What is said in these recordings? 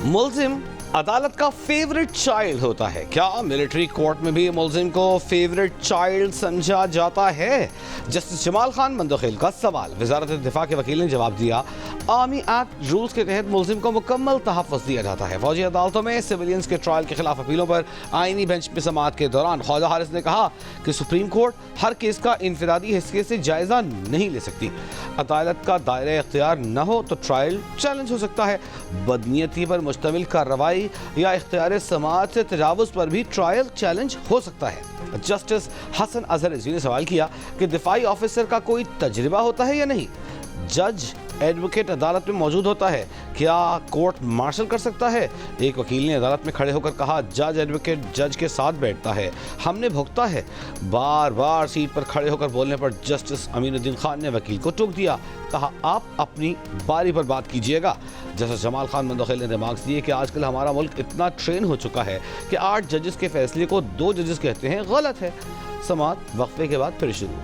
मुल्जिम अदालत का favourite child होता है। क्या मिलिट्री कोर्ट में भी मुल्जिम को फेवरेट चाइल्ड समझा जाता है? जस्टिस जमाल खान मंदखिल का सवाल। वजारत दिफा के वकील ने जवाब दिया, आर्मी एक्ट रूल्स के तहत मुल्जिम को मुकम्मल तहफ़्फ़ुज़ दिया जाता है। फौजी अदालतों में सिविलियंस के ट्रायल के खिलाफ अपीलों पर आईनी बेंच में समाअत के दौरान ख्वाजा हारिस ने कहा कि सुप्रीम कोर्ट हर केस का इनफरादी हैसियत से जायजा नहीं ले सकती। अदालत का दायरा इख्तियार न हो तो ट्रायल चैलेंज हो सकता है। बदनीयती पर मुश्तमिल कार्रवाई या इख्तियार समाअत से तजावुज़ पर भी ट्रायल चैलेंज हो सकता है। जस्टिस हसन अजहर रिजवी ने सवाल किया कि दिफाई ऑफिसर का कोई तजर्बा होता है या नहीं? जज एडवोकेट अदालत में मौजूद होता है, क्या कोर्ट मार्शल कर सकता है? एक वकील ने अदालत में खड़े होकर कहा, जज एडवोकेट जज के साथ बैठता है, हमने भुगता है। बार बार सीट पर खड़े होकर बोलने पर जस्टिस अमीनुद्दीन खान ने वकील को टोक दिया, कहा आप अपनी बारी पर बात कीजिएगा। जस्टिस जमाल खान मंदखिल ने रिमार्क्स दिए कि आजकल हमारा मुल्क इतना ट्रेन हो चुका है कि 8 जजेस के फैसले को 2 जजेस कहते हैं गलत है। समाअत वक्फे के बाद फिर शुरू।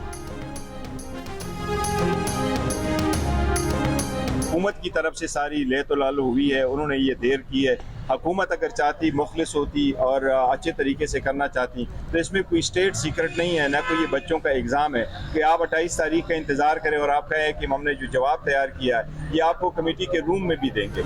हुकूमत की तरफ से सारी लेतुलालू हुई है, उन्होंने ये देर की है। हुकूमत अगर चाहती, मुखलिस होती और अच्छे तरीके से करना चाहती तो इसमें कोई स्टेट सीक्रेट नहीं है, ना कोई ये बच्चों का एग्ज़ाम है कि आप 28 तारीख का इंतज़ार करें और आप कहें कि हमने जो जवाब तैयार किया है ये आपको कमेटी के रूम में भी देंगे।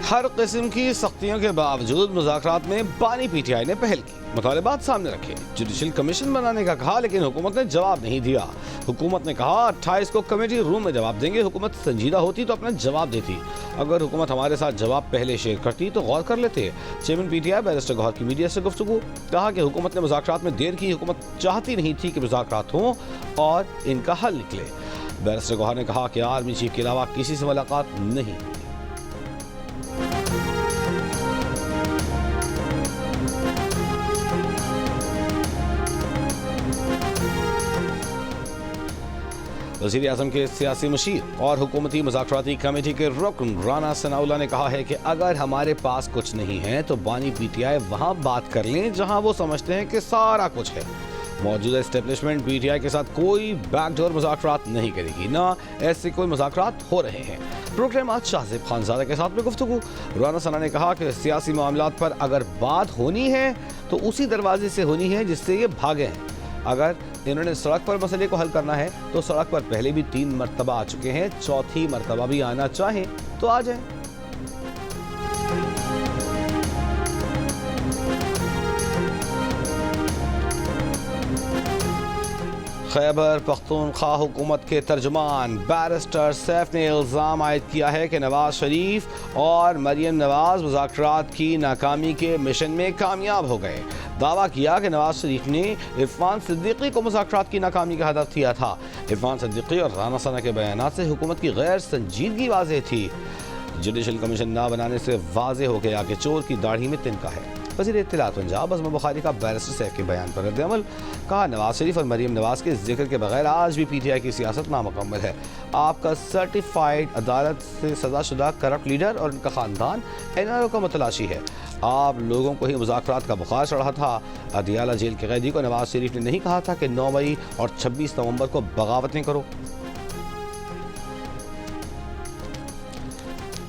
हर किस्म की सख्तियों के बावजूद मुज़ाकरात में बानी पीटीआई ने पहल की, मुतालिबात सामने रखे, जुडिशल कमीशन बनाने का कहा, लेकिन हुकूमत ने जवाब नहीं दिया। हुकूमत ने कहा 28 को कमेटी रूम में जवाब देंगे। हुकूमत संजीदा होती तो अपना जवाब देती। अगर हुकूमत हमारे साथ जवाब पहले शेयर करती तो गौर कर लेते। चेयरमैन पीटीआई बैरिस्टर गौहर की मीडिया से गुफ्तगू, कहा कि हुकूमत ने मुज़ाकरात में देर की। हुकूमत चाहती नहीं थी कि मुज़ाकरात हों और इनका हल निकले। बैरिस्टर गौहर ने कहा कि आर्मी चीफ के अलावा किसी से मुलाकात नहीं। वज़ीर आज़म के सियासी मशीर और हुकूमती मुज़ाकराती कमेटी के रुकन राना सनाउल्लाह ने कहा है कि अगर हमारे पास कुछ नहीं है तो बानी पीटीआई वहाँ बात कर लें जहाँ वो समझते हैं कि सारा कुछ है। मौजूदा एस्टेब्लिशमेंट पीटीआई के साथ कोई बैकडोर मुज़ाकरात नहीं करेगी, ना ऐसे कोई मुज़ाकरात हो रहे हैं। प्रोग्राम आज शाहज़ेब खानज़ादा के साथ में गुफ्तगू। राना सना ने कहा कि सियासी मामलात पर अगर बात होनी है तो उसी दरवाजे से होनी है जिससे ये भागे हैं। अगर इन्होंने सड़क पर मसले को हल करना है तो सड़क पर पहले भी 3 मरतबा आ चुके हैं, चौथी मरतबा भी आना चाहें तो आ जाएं। खैबर पख्तूनख्वा हुकूमत के तर्जुमान बैरिस्टर सैफ ने इल्ज़ाम आयद किया है कि नवाज शरीफ और मरियम नवाज मुज़ाकरात की नाकामी के मिशन में कामयाब हो गए। दावा किया कि नवाज शरीफ ने इरफान सिद्दीकी को मुज़ाकरात की नाकामी का हदफ दिया था। इरफान सिद्दीकी और राना सना के बयानात से हुकूमत की गैर संजीदगी वाज़ेह थी। जुडिशल कमीशन ना बनाने से वाज़ेह हो गया कि चोर की दाढ़ी में तिनका है। वज़ीर इत्तलात पंजाब अज़म बुखारी का बैरिस्टर सैफ के बयान पर रद्द-ए-अमल, कहा नवाज शरीफ और मरीम नवाज के जिक्र के बगैर आज भी पीटीआई की सियासत नामुकम्मल है। आपका सर्टिफाइड अदालत से सज़ाशुदा करप्ट लीडर और उनका ख़ानदान एनआरओ का मुतलाशी है। आप लोगों को ही मुज़ाकरात का बुखार चढ़ा था। अदियाला जेल के कैदी को नवाज शरीफ ने नहीं कहा था कि 9 मई और 26 नवंबर को बगावतें करो।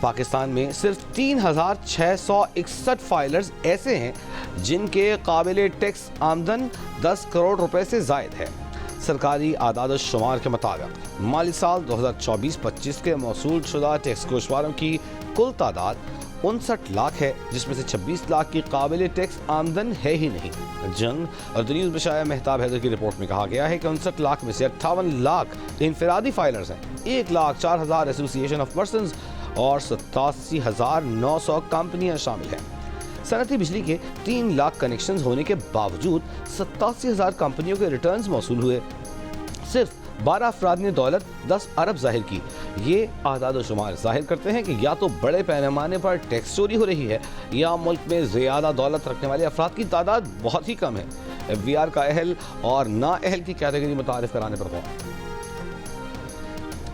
पाकिस्तान में सिर्फ 3661 फाइलर्स ऐसे हैं जिनके काबिल टैक्स आमदन 10 करोड़ रुपए से ज़ायद है। सरकारी आदाद शुमार के मुताबिक माली साल 2024-25 के मौसूल शुदा टैक्स गोशवारों की कुल तादाद 59 लाख है, जिसमें से 26 लाख की काबिल टैक्स आमदन है ही नहीं। जंग और द न्यूज़ में शाया मेहताब हैदर की रिपोर्ट में कहा गया है कि 59 लाख में से 58 लाख इनफरादी फाइलर्स हैं, 1,04,000 एसोसिएशन ऑफ पर्सनस और 87,900 कंपनियां शामिल हैं। सनती बिजली के 3 लाख कनेक्शंस होने के बावजूद 87,000 कंपनियों के रिटर्न्स मौसूल हुए। सिर्फ 12 अफराद ने दौलत 10 अरब जाहिर की। ये आदाद शुमार जाहिर करते हैं कि या तो बड़े पैमाने पर टैक्स चोरी हो रही है या मुल्क में ज़्यादा दौलत रखने वाले अफराद की तादाद बहुत ही कम है। FBR का अहल और ना अहल की कैटेगरी मुतारिफ कराने पर गौर।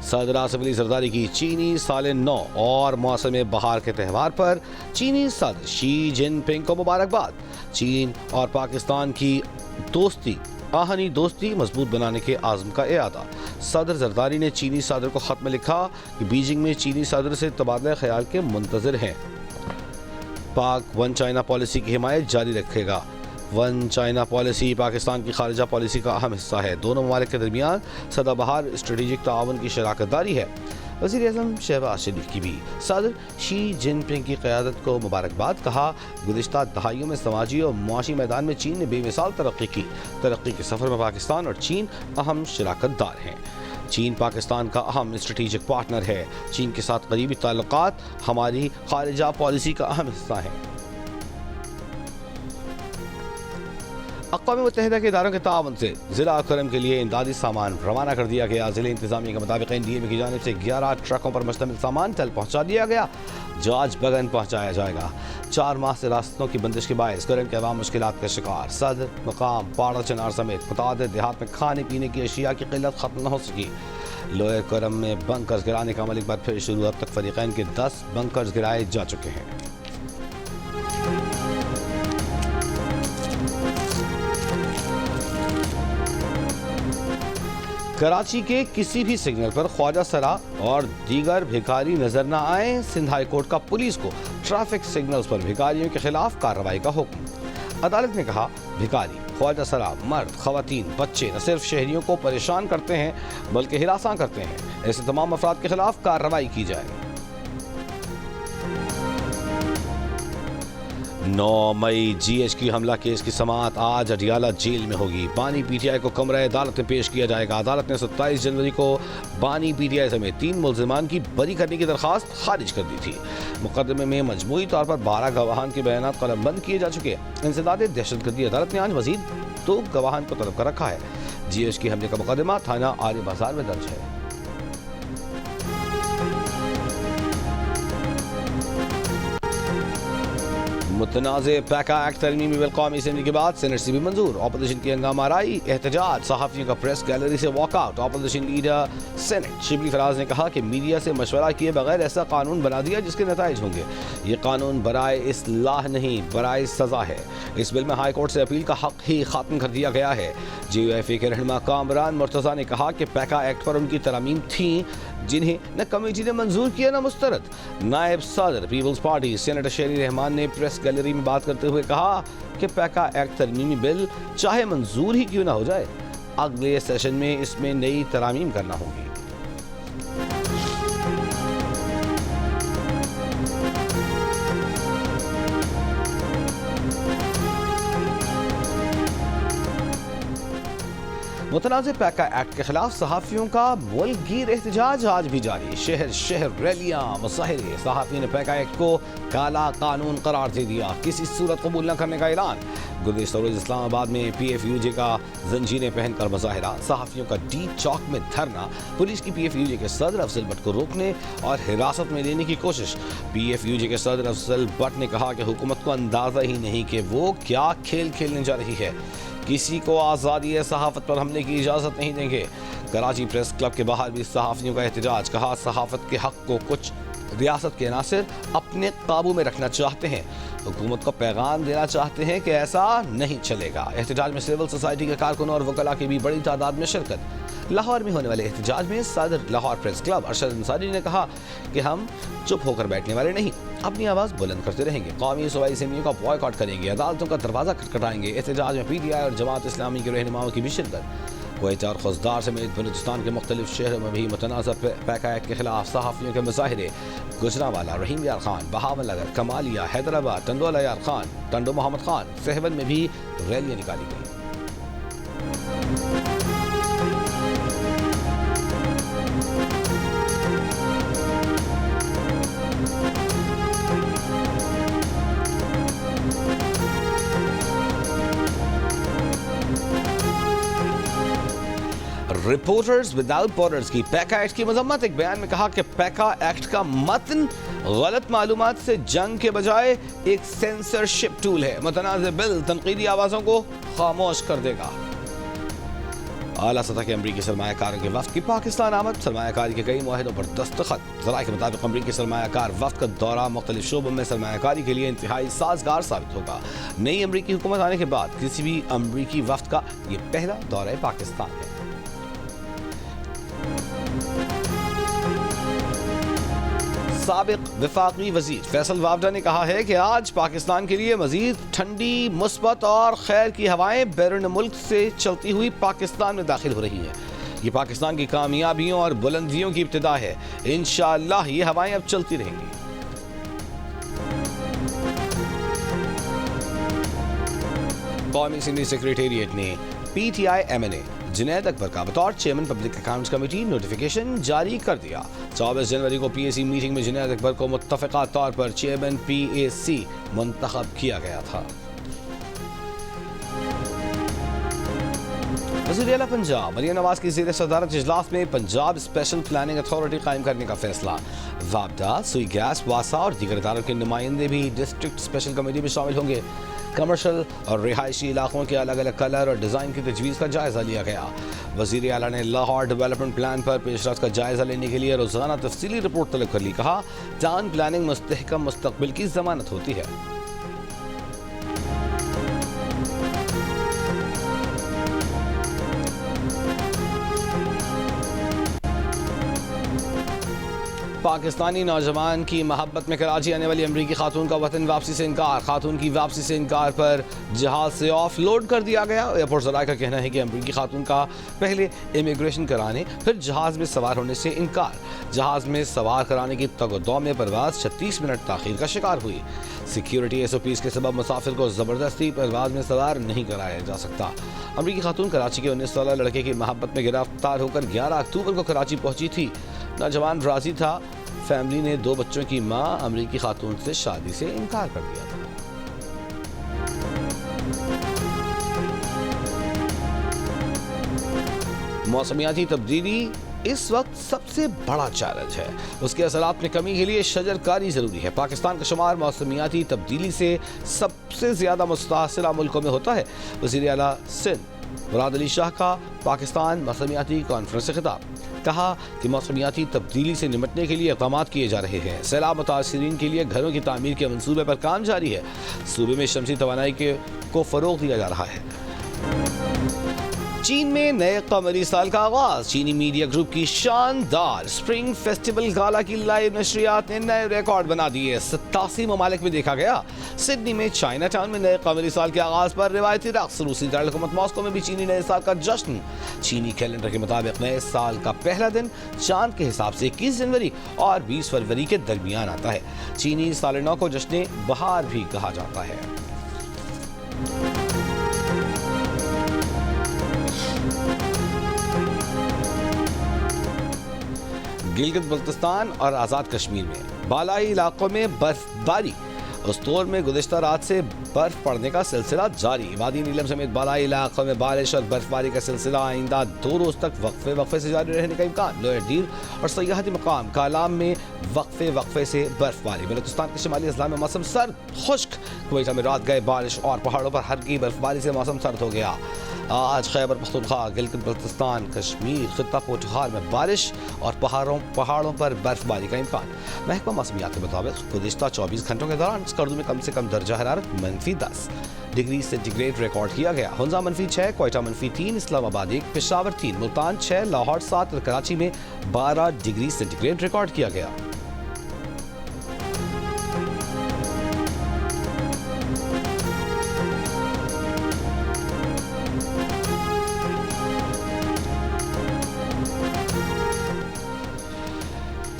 सदर आसिफ अली जरदारी की चीनी साल नौ और मौसम बहार के त्यौहार पर चीनी सदर शी जिनपिंग को मुबारकबाद। चीन और पाकिस्तान की दोस्ती آہنی دوستی مضبوط بنانے کے عزم کا اعادہ. صدر زرداری نے چینی صدر کو خط میں لکھا کہ بیجنگ میں چینی صدر سے تبادلہ خیال کے منتظر ہیں. پاک ون چائنا پالیسی کی حمایت جاری رکھے گا. ون چائنا پالیسی پاکستان کی خارجہ پالیسی کا اہم حصہ ہے. دونوں ممالک کے درمیان سدا بہار اسٹریٹجک تعاون کی شراکت داری ہے. وزیر اعظم شہباز شریف کی بھی صدر شی جن پنگ کی قیادت کو مبارکباد. کہا گزشتہ دہائیوں میں سماجی اور معاشی میدان میں چین نے بے مثال ترقی کی. ترقی کے سفر میں پاکستان اور چین اہم شراکت دار ہیں. چین پاکستان کا اہم اسٹریٹجک پارٹنر ہے. چین کے ساتھ قریبی تعلقات ہماری خارجہ پالیسی کا اہم حصہ ہیں. اقوام متحدہ کے اداروں کے تعاون سے ضلع کرم کے لیے امدادی سامان روانہ کر دیا گیا. ضلع انتظامیہ کے مطابق NDMA کی جانب سے 11 ٹرکوں پر مشتمل سامان کل پہنچا دیا گیا. جاج بگن پہنچایا جائے گا. 4 ماہ سے راستوں کی بندش کے باعث کرم کے عوام مشکلات کا شکار. صدر مقام پاڑا چنار سمیت متعدد دیہات میں کھانے پینے کی اشیاء کی قلت ختم نہ ہو سکی. لوئر کرم میں بنکرز گرانے کا عمل ایک بار پھر شروع. اب تک فریقین کے 10 بنکرز گرائے جا چکے ہیں. کراچی کے کسی بھی سگنل پر خواجہ سرا اور دیگر بھکاری نظر نہ آئیں. سندھ ہائی کورٹ کا پولیس کو ٹریفک سگنلز پر بھکاریوں کے خلاف کارروائی کا حکم. عدالت نے کہا بھکاری خواجہ سرا مرد خواتین بچے نہ صرف شہریوں کو پریشان کرتے ہیں بلکہ ہراساں کرتے ہیں. ایسے تمام افراد کے خلاف کارروائی کی جائے. 9 مئی GH کی حملہ کیس کی سماعت آج اڈیالہ جیل میں ہوگی. بانی PTI کو کمرہ عدالت میں پیش کیا جائے گا. عدالت نے 27 جنوری کو بانی PTI سمیت 3 ملزمان کی بری کرنے کی درخواست خارج کر دی تھی. مقدمے میں مجموعی طور پر 12 گواہان کے بیانات قلم بند کیے جا چکے ہیں. انسداد دہشت گردی عدالت نے آج مزید 2 گواہان کو طلب کر رکھا ہے. GH کی حملے کا مقدمہ تھانہ آریہ بازار میں درج ہے. متنازع پیکا ایکٹ ترمیمی بل قومی اسمبلی کے بعد سینٹ سے بھی منظور. اپوزیشن کی ہنگامہ آرائی احتجاج. صحافیوں کا پریس گیلری سے walk out. Opposition leader senate Shibli Faraz نے کہا کہ میڈیا سے مشورہ کیے بغیر ایسا قانون بنا دیا جس کے نتائج ہوں گے. یہ قانون برائے اصلاح نہیں برائے سزا ہے. اس بل میں ہائی کورٹ سے اپیل کا حق ہی ختم کر دیا گیا ہے. GUFA کے رہنما کامران مرتضیٰ نے کہا کہ پیکا ایکٹ پر ان کی ترامیم تھیں جنہیں نہ کمیٹی نے منظور کیا نہ مسترد. نائب صدر پیپلز پارٹی سینیٹر شیری رحمان نے پریس گیلری میں بات کرتے ہوئے کہا کہ پیکا ایکٹ ترمیمی بل چاہے منظور ہی کیوں نہ ہو جائے اگلے سیشن میں اس میں نئی ترامیم کرنا ہوگی. متنازع پیکا ایکٹ کے خلاف صحافیوں کا ملک گیر احتجاج آج بھی جاری. شہر شہر ریلیاں مظاہرے. صحافیوں نے پیکا ایکٹ کو کالا قانون قرار دے دیا. کسی صورت قبول نہ کرنے کا اعلان. گزشتہ روز اسلام آباد میں PFUJ کا زنجیریں پہن کر مظاہرہ. صحافیوں کا ڈی چوک میں دھرنا. پولیس کی PFUJ کے صدر افضل بٹ کو روکنے اور حراست میں لینے کی کوشش. PFUJ کے صدر افضل بٹ نے کہا کہ حکومت کو اندازہ ہی نہیں کہ وہ کیا کھیل کھیلنے جا رہی ہے. کسی کو آزادی صحافت پر حملے کی اجازت نہیں دیں گے. کراچی پریس کلب کے باہر بھی صحافیوں کا احتجاج. کہا صحافت کے حق کو کچھ ریاست کے عناصر اپنے قابو میں رکھنا چاہتے ہیں. حکومت کو پیغام دینا چاہتے ہیں کہ ایسا نہیں چلے گا. احتجاج میں سول سوسائٹی کے کارکنوں اور وکلاء کی بھی بڑی تعداد میں شرکت. لاہور میں ہونے والے احتجاج میں صدر لاہور پریس کلب ارشد انصاری نے کہا کہ ہم چپ ہو کر بیٹھنے والے نہیں, اپنی آواز بلند کرتے رہیں گے. قومی صوبائی اسمبلیوں کا بوائیکاٹ کریں گے. عدالتوں کا دروازہ کھٹکھٹائیں گے. احتجاج میں PTI اور جماعت اسلامی کے رہنماؤں کی بھی شرکت. کوئٹہ اور خوزدار سمیت بلوچستان کے مختلف شہروں میں بھی متنازع پیکا ایکٹ کے خلاف صحافیوں کے مظاہرے. گجرانوالہ, رحیم یار خان, بہاول نگر, کمالیہ, حیدرآباد, ٹنڈوالہ یار خان, ٹنڈو محمد خان, سہول میں بھی ریلیاں نکالی گئی. رپورٹرز وداؤٹ بارڈرز کی پیکا ایکٹ کی مذمت. ایک بیان میں کہا کہ پیکا ایکٹ کا متن غلط معلومات سے جنگ کے بجائے ایک سینسرشپ ٹول ہے. متنازع بل تنقیدی آوازوں کو خاموش کر دے گا. आला सतह के अमरीकी सरमायाकारों के वफ्द की पाकिस्तान आमद, सरमायाकारी के कई मुआहदों पर दस्तखत। ज़राए के मुताबिक अमरीकी सरमायाकार वफ्द का दौरा मुख्तलिफ शोबों में सरमायाकारी के लिए इंतहाई साजगार साबित होगा। नई अमरीकी हुकूमत आने के बाद किसी भी अमरीकी वफ्द का ये पहला दौरा पाकिस्तान है। साबिक वफाकी वजीर फैसल वावडा ने कहा है कि आज पाकिस्तान के लिए मजीद ठंडी, मुस्बत और खैर की हवाएं बैरून मुल्क से चलती हुई पाकिस्तान में दाखिल हो रही हैं। ये पाकिस्तान की कामयाबियों और बुलंदियों की इब्तिदा है। इंशाअल्लाह ये हवाएं अब चलती रहेंगी। कौमी सीनियर सेक्रेटेरिएट ने PTI-MNA जुनैद अकबर का बतौर chairman public accounts committee notification जारी कर दिया। 24 जनवरी को PAC मीटिंग में जुनैद अकबर को मुत्तफ़िक़ा तौर पर चेयरमैन PAC मुंतखब किया गया था। वज़ीर आला पंजाब मरियम नवाज की ज़ेर सदारत इजलास में पंजाब स्पेशल प्लानिंग अथॉरिटी कायम करने का फैसला। वापडा, सुई गैस, वासा और दीगर इदारों के नुमाइंदे भी डिस्ट्रिक्ट स्पेशल कमेटी में शामिल होंगे। कमर्शल और रिहायशी इलाकों के अलग अलग कलर और डिज़ाइन की तजवीज़ का जायज़ा लिया गया। वज़ीर आला ने लाहौर डेवलपमेंट प्लान पर पेशरफ्त का जायज़ा लेने के लिए रोज़ाना तफसीली रिपोर्ट तलब कर ली। कहा, टाउन प्लानिंग मुस्तहकम मुस्तक़बिल की ज़मानत होती है। पाकिस्तानी नौजवान की मोहब्बत में कराची आने वाली अमरीकी खातून का वतन वापसी से इनकार। खातून की वापसी से इनकार पर जहाज से ऑफ लोड कर दिया गया। एयरपोर्ट ज़राए का कहना है कि अमरीकी खातून का पहले इमिग्रेशन कराने फिर जहाज़ में सवार होने से इनकार। जहाज़ में सवार कराने की तगदौ में परवाज़ 36 मिनट ताख़ीर का शिकार हुई। सिक्योरिटी SOPs के सबब मुसाफिर को ज़बरदस्ती परवाज़ में सवार नहीं कराया जा सकता। अमरीकी खातून कराची के 19 साल लड़के की मोहब्बत में गिरफ्तार होकर 11 अक्टूबर को कराची पहुंची थी। नौजवान राजी था। फैमिली ने 2 बच्चों की मां अमरीकी खातून से शादी से इनकार कर दिया था। मौसमियाती तब्दीली इस वक्त सबसे बड़ा चैलेंज है। उसके असरात में कमी के लिए शजरकारी जरूरी है। पाकिस्तान का शुमार मौसमियाती तब्दीली से सबसे ज्यादा मुतासिर मुल्कों में होता है। वज़ीर आला सिंध मुराद अली शाह का पाकिस्तान मौसमियाती कॉन्फ्रेंस से खिताब। कहा कि मौसमियाती तब्दीली से निपटने के लिए इक़दाम किए जा रहे हैं। सैलाब मुतासिरीन के लिए घरों की तामीर के मंसूबे पर काम जारी है। सूबे में शमसी तवानाई को फ़रोग़ दिया जा रहा है। चीन में नए कमरी साल का आगाज। चीनी मीडिया ग्रुप की शानदार स्प्रिंग फेस्टिवल गाला की लाइव नशरियात ने नए रिकॉर्ड बना दिए। 87 ममालिक में देखा गया। सिडनी में चाइना टाउन में नए कमरी साल के आगाज पर रिवायती रक़्स। रूसी दारुल-हुकूमत मॉस्को में भी चीनी नए साल का जश्न। चीनी कैलेंडर के मुताबिक नए साल का पहला दिन चांद के हिसाब से 21 जनवरी और 20 फरवरी के दरमियान आता है। चीनी साल नौ को जश्न बहार भी कहा जाता है। गिलगित बल्तिस्तान और आज़ाद कश्मीर में बालाई इलाकों में बर्फबारी। उस्तोर में गुज़िश्ता रात से बर्फ पड़ने का सिलसिला जारी। वादी नीलम समेत बालाई इलाकों में बारिश और बर्फबारी का सिलसिला आइंदा 2 रोज़ तक वक्फे से जारी रहने का इम्कान। लोअर डीर और सयाहती मकाम कालाम में वक्फे से बर्फबारी। बलूचिस्तान के शिमाली अजला में मौसम सर्द खुश्क। क्वेटा में रात गए बारिश और पहाड़ों पर हल्की बर्फबारी से मौसम सर्द हो गया। आज खैबर पख्तूनख्वा, गिलगित बल्तिस्तान, कश्मीर, खित्ता पोठहार में बारिश और पहाड़ों पर बर्फबारी का इम्कान। महकमा मौसमियात के मुताबिक गुज़िश्ता 24 घंटों के दौरान स्कर्दू में कम से कम दर्जा हरारत -10 डिग्री सेंटीग्रेड रिकॉर्ड किया गया। हुंजा -6, क्वेटा -3, इस्लामाबाद 1, पेशावर 3, मुल्तान 6, लाहौर 7 और कराची में 12 डिग्री सेंटीग्रेड रिकॉर्ड किया गया।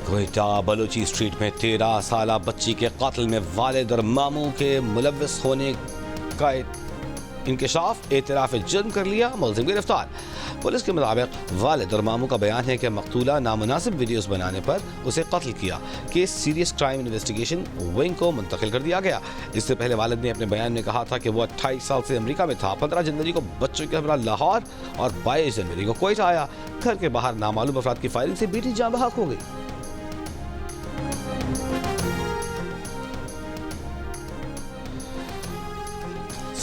क्वेटा बलूची स्ट्रीट में 13 साला बच्ची के कत्ल में वालिद और मामू के मुलव्वस होने का इंकशाफ। एतराफ़ जुर्म कर लिया, मुलज़िम गिरफ्तार। पुलिस के मुताबिक वालिद और मामू का बयान है कि मकतूला नामुनासिब वीडियोस बनाने पर उसे कत्ल किया। Case serious crime investigation wing को मुंतकिल कर दिया गया। इससे पहले वालिद ने अपने बयान में कहा था कि वो 28 साल से अमेरिका में था। 15 जनवरी को बच्चों के हमरा लाहौर और 22 जनवरी को क्वेटा आया। घर के बाहर नामालूम अफराद की फायरिंग से बेटी जान बहक हो गई।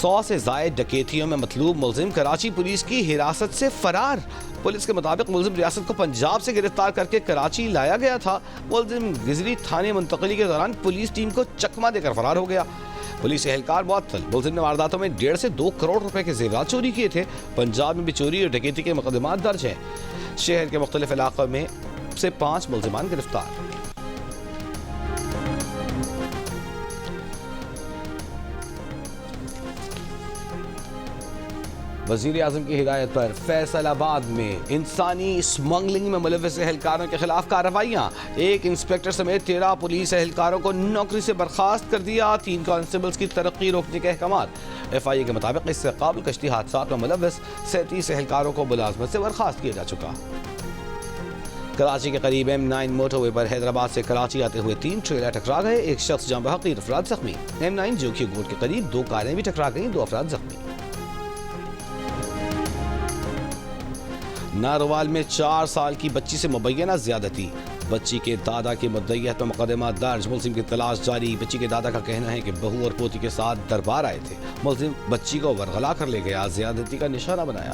100 سے زائد ڈکیتیوں میں مطلوب ملزم کراچی پولیس کی حراست سے فرار۔ پولیس کے مطابق ملزم ریاست کو پنجاب سے گرفتار کر کے کراچی لایا گیا تھا۔ ملزم گزری تھانے منتقلی کے دوران پولیس ٹیم کو چکمہ دے کر فرار ہو گیا۔ پولیس اہلکار معطل۔ ملزم نے وارداتوں میں 1.5 سے 2 کروڑ روپے کے زیورات چوری کیے تھے۔ پنجاب میں بھی چوری اور ڈکیتی کے مقدمات درج ہیں۔ شہر کے مختلف علاقوں میں سے 5 ملزمان گرفتار۔ وزیر اعظم کی ہدایت پر فیصل آباد میں انسانی اسمگلنگ میں ملوث اہلکاروں کے خلاف کارروائیاں۔ 1 انسپکٹر سمیت 13 پولیس اہلکاروں کو نوکری سے برخاست کر دیا۔ 3 کانسٹیبلز کی ترقی روکنے کے احکامات۔ FIA کے مطابق اس سے قبل کشتی حادثات میں ملوث 37 اہلکاروں کو ملازمت سے برخاست کیا جا چکا۔ کراچی کے قریب M9 موٹر وے پر حیدرآباد سے کراچی آتے ہوئے 3 ٹریلر ٹکرا گئے۔ 1 شخص جاں بحق، 3 افراد زخمی۔ M9 جوکھی گوٹ کے قریب 2 کاریں بھی ٹکرا گئیں، 2 افراد زخمی۔ ناروال میں 4 سال کی بچی سے مبینہ زیادتی۔ بچی کے دادا کے مدعیت پر مقدمہ درج، ملزم کی تلاش جاری۔ بچی کے دادا کا کہنا ہے کہ بہو اور پوتی کے ساتھ دربار آئے تھے۔ ملزم بچی کو ورغلا کر لے گیا، زیادتی کا نشانہ بنایا۔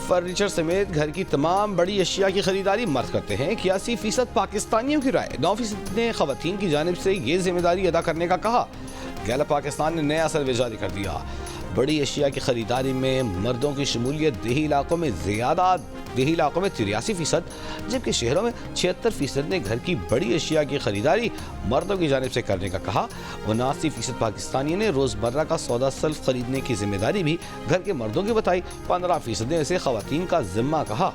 فرنیچر سمیت گھر کی تمام بڑی اشیاء کی خریداری مرد کرتے ہیں۔ 81% پاکستانیوں کی رائے۔ 9% نے خواتین کی جانب سے یہ ذمہ داری ادا کرنے کا کہا۔ گیلپ پاکستان نے نیا سروے جاری کر دیا۔ بڑی اشیاء کی خریداری میں مردوں کی شمولیت دیہی علاقوں میں زیادہ، دیہی علاقوں میں 83%، جبکہ شہروں میں 76% نے گھر کی بڑی اشیاء کی خریداری مردوں کی جانب سے کرنے کا کہا۔ 79% پاکستانیوں نے روزمرہ کا سودا سلف خریدنے کی ذمہ داری بھی گھر کے مردوں کی بتائی۔ 15% نے اسے خواتین کا ذمہ کہا۔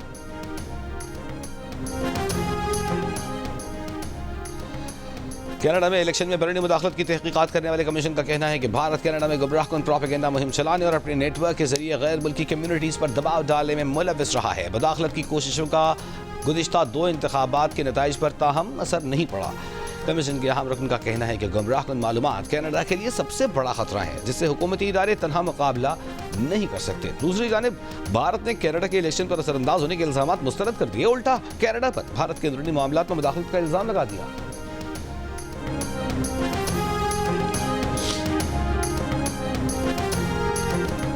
کینیڈا میں الیکشن میں بیرونی مداخلت کی تحقیقات کرنے والے کمیشن کا کہنا ہے کہ بھارت کینیڈا میں گمراہ کن پروپیگنڈا مہم چلانے اور اپنے نیٹ ورک کے ذریعے غیر ملکی کمیونٹیز پر دباؤ ڈالنے میں ملوث رہا ہے۔ مداخلت کی کوششوں کا گزشتہ 2 انتخابات کے نتائج پر تاہم اثر نہیں پڑا۔ کمیشن کے اہم رکن کا کہنا ہے کہ گمراہ کن معلومات کینیڈا کے لیے سب سے بڑا خطرہ ہے، جس سے حکومتی ادارے تنہا مقابلہ نہیں کر سکتے۔ دوسری جانب بھارت نے کینیڈا کے الیکشن پر اثر انداز ہونے کے الزامات مسترد کر دیے، الٹا کینیڈا پر بھارت کے اندرونی معاملات میں مداخلت کا الزام لگا دیا۔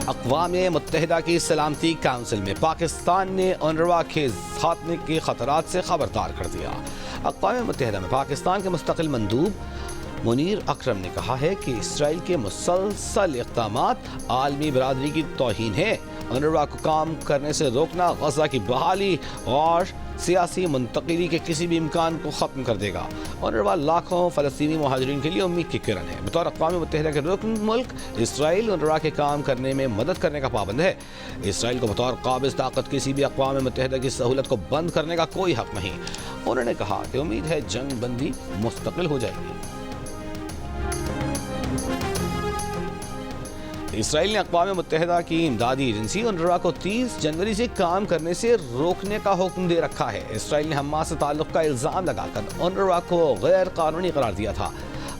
اقوام متحدہ کی سلامتی کونسل میں پاکستان نے UNRWA کے خاتمے کے خطرات سے خبردار کر دیا۔ اقوام متحدہ میں پاکستان کے مستقل مندوب منیر اکرم نے کہا ہے کہ اسرائیل کے مسلسل اقدامات عالمی برادری کی توہین ہے۔ UNRWA کو کام کرنے سے روکنا غزہ کی بحالی اور سیاسی منتقلی کے کسی بھی امکان کو ختم کر دے گا۔ UNRWA لاکھوں فلسطینی مہاجرین کے لیے امید کی کرن ہے۔ بطور اقوام متحدہ کے رکن ملک اسرائیل UNRWA کے کام کرنے میں مدد کرنے کا پابند ہے۔ اسرائیل کو بطور قابض طاقت کسی بھی اقوام متحدہ کی سہولت کو بند کرنے کا کوئی حق نہیں۔ انہوں نے کہا کہ امید ہے جنگ بندی مستقل ہو جائے گی۔ اسرائیل نے اقوام متحدہ کی امدادی ایجنسی UNRWA کو 30 جنوری سے کام کرنے سے روکنے کا حکم دے رکھا ہے۔ اسرائیل نے حماس سے تعلق کا الزام لگا کر UNRWA کو غیر قانونی قرار دیا تھا۔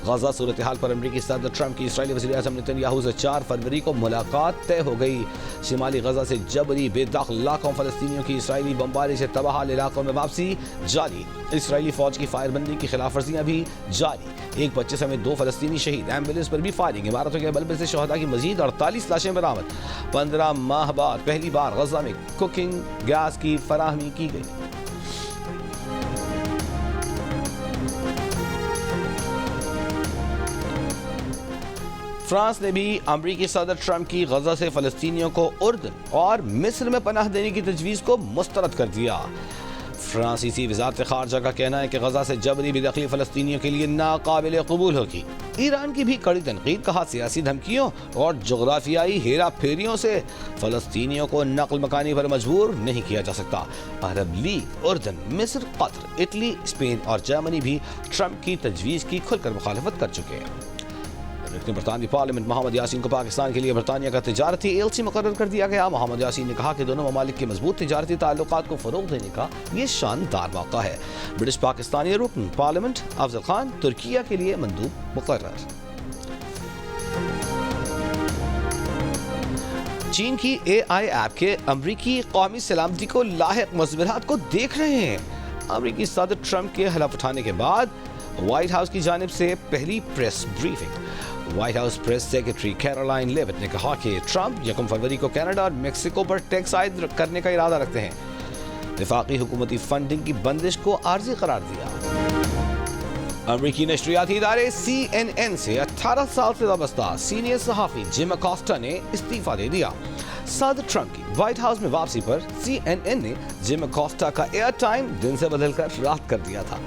غزہ صورتحال پر امریکی صدر ٹرمپ کی اسرائیلی وزیر اعظم نتن یاہو سے 4 فروری کو ملاقات طے ہو گئی۔ شمالی غزہ سے جبری بے دخل لاکھوں فلسطینیوں کی اسرائیلی بمباری سے تباہ حال علاقوں میں واپسی جاری۔ اسرائیلی فوج کی فائر بندی کی خلاف ورزیاں بھی جاری۔ ایک بچے سمیت 2 فلسطینی شہید، ایمبولینس پر بھی فائرنگ۔ عمارتوں کے ملبے سے شہداء کی مزید 48 لاشیں برآمد۔ 15 ماہ بعد پہلی بار غزہ میں کوکنگ گیس کی فراہمی کی گئی۔ فرانس نے بھی امریکی صدر ٹرمپ کی غزہ سے فلسطینیوں کو اردن اور مصر میں پناہ دینے کی تجویز کو مسترد کر دیا۔ فرانسیسی وزارت خارجہ کا کہنا ہے کہ غزہ سے جبری بے دخلی فلسطینیوں کے لیے ناقابل قبول ہوگی۔ ایران کی بھی کڑی تنقید، کہا سیاسی دھمکیوں اور جغرافیائی ہیرا پھیریوں سے فلسطینیوں کو نقل مکانی پر مجبور نہیں کیا جا سکتا۔ عرب لیگ، اردن، مصر، قطر، اٹلی، اسپین اور جرمنی بھی ٹرمپ کی تجویز کی کھل کر مخالفت کر چکے ہیں۔ رکن برطانوی پارلیمنٹ محمد یاسین کو پاکستان کے لیے برطانیہ کا تجارتی ایلچی مقرر کر دیا گیا۔ محمد یاسین نے کہا کہ دونوں ممالک کے مضبوط تجارتی تعلقات کو فروغ دینے کا یہ شاندار موقع ہے۔ برٹش پاکستانی رکن پارلیمنٹ افضل خان ترکیہ کے لیے مندوب مقرر۔ چین کی AI ایپ کے امریکی قومی سلامتی کو لاحق مضمرات کو دیکھ رہے ہیں۔ امریکی صدر ٹرمپ کے حلف اٹھانے کے بعد व्हाइट हाउस की जानिब से पहली press briefing. White House press secretary Karoline Leavitt ने कहा कि ट्रंप 1 फरवरी को कनाडा और मेक्सिको पर टैक्स आयद करने का इरादा रखते हैं। वफाकी हुकूमती फंडिंग की बंदिश को आर्जी करार दिया। अमरीकी नशरियाती इदारे CNN से 18 साल से वाबस्ता सीनियर सहाफ़ी जिम अकोस्टा ने इस्तीफा दे दिया। सदर ट्रंप की व्हाइट हाउस में वापसी पर CNN ने जिम अकोस्टा का एयर टाइम दिन से बदलकर रात कर दिया था।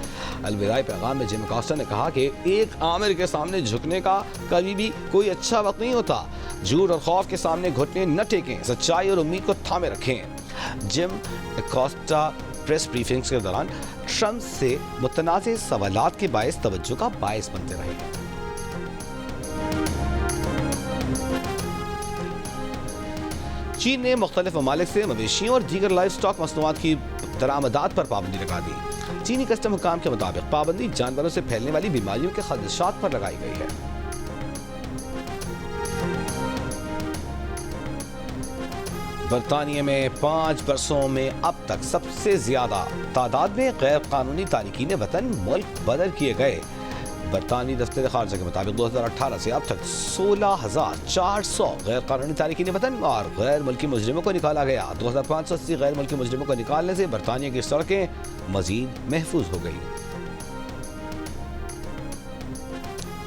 अलविदाई पैगाम में जिम अकोस्टा ने कहा कि एक आमिर के सामने झुकने का कभी भी कोई अच्छा वक्त नहीं होता। झूठ और खौफ के सामने घुटने न टेकें, सच्चाई और उम्मीद को थामे रखें। जिम अकोस्टा प्रेस ब्रीफिंग्स के दौरान ट्रंप से मुतनाज़ सवालात के बायस तवज्जो का बायस बनते रहे। चीन ने मुख्तलिफ ममालिक से मवेशियों और दीगर लाइव स्टॉक मसनूआत की दरामदात पर पाबंदी लगा दी। चीनी कस्टम हुकाम के मुताबिक पाबंदी जानवरों से फैलने वाली बीमारियों के खदशात पर लगाई गई है। बरतानिया में 5 बरसों में अब तक सबसे ज्यादा तादाद में गैर कानूनी तारिकीन वतन मुल्क बदर किए गए। बरतानी दफ्तर खारजा के मुताबिक 2018 से अब तक 16,400 गैर कानूनी तारिकीन वतन और गैर मुल्की मुजरिमों को निकाला गया। 2,580 गैर मुल्की मुजरिमों को निकालने से बरतानिया की सड़कें मजीद महफूज हो गई।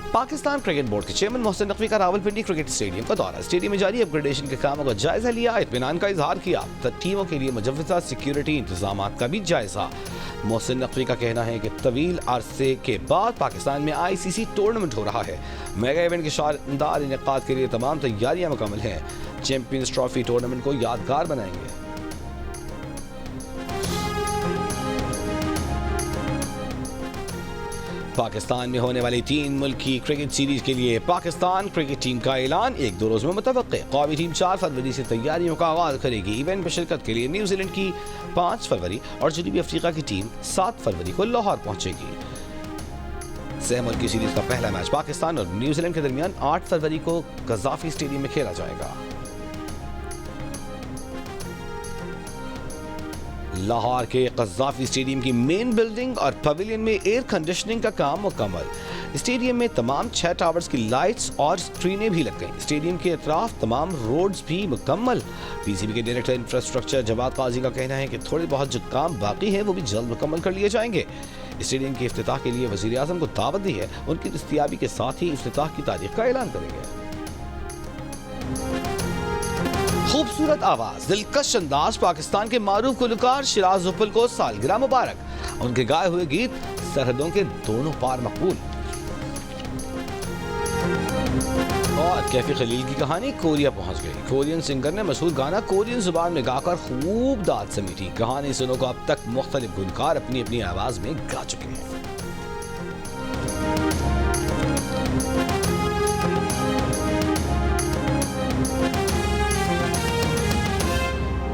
पाकिस्तान क्रिकेट बोर्ड के चेयरमैन मोहसिन नकवी का रावलपिंडी क्रिकेट स्टेडियम का दौरा। स्टेडियम में जारी अपग्रेडेशन के कामों का जायजा लिया, इत्मीनान का इजहार किया। टीमों के लिए मुजव्वज़ा सिक्योरिटी इंतजाम का भी जायजा। मोहसिन नकवी का कहना है कि तवील अरसे के बाद पाकिस्तान में ICC टूर्नामेंट हो रहा है। मेगा इवेंट के शानदार इनेकाद के लिए तमाम तैयारियां मुकम्मल हैं। चैंपियंस ट्रॉफी टूर्नामेंट को यादगार बनाएंगे। पाकिस्तान में होने वाली 3 मुल्की क्रिकेट सीरीज के लिए पाकिस्तान क्रिकेट टीम का ऐलान 1-2 रोज में मुतवक्के। कौमी टीम 4 फरवरी से तैयारियों का आगाज करेगी। इवेंट में शिरकत के लिए न्यूजीलैंड की 5 फरवरी और जनूबी अफ्रीका की टीम 7 फरवरी को लाहौर पहुंचेगी। सह मुल्की सीरीज का पहला मैच पाकिस्तान और न्यूजीलैंड के दरमियान 8 फरवरी को कज़ाफी स्टेडियम में खेला जाएगा। लाहौर के कज़ाफी स्टेडियम की मेन बिल्डिंग और पवेलियन में एयर कंडीशनिंग का काम मुकम्मल। स्टेडियम में तमाम 6 टावर्स की लाइट्स और स्क्रीनें भी लग गईं। स्टेडियम के अतराफ तमाम रोड्स भी मुकम्मल। PCB के डायरेक्टर इंफ्रास्ट्रक्चर जवाद काजी का कहना है कि थोड़े बहुत जो काम बाकी हैं वो भी जल्द मुकम्मल कर लिए जाएंगे। स्टेडियम के इफ्तिताह के लिए वज़ीर आज़म को दावत दी है। उनकी दस्तयाबी के साथ ही इफ्तिताह की तारीख का ऐलान करेंगे। खूबसूरत आवाज, दिलकश अंदाज, पाकिस्तान के मारूफ गुलकार शिराज उपल को सालगिरह मुबारक। उनके गाए हुए गीत सरहदों के दोनों पार मकबूल। और कैफी खलील की कहानी कोरिया पहुंच गई। कोरियन सिंगर ने मशहूर गाना कोरियन जुबान में गाकर खूब दाद समेटी। कहानी सुनो को अब तक मुख्तलिफ गुलकार अपनी अपनी आवाज में गा चुके हैं।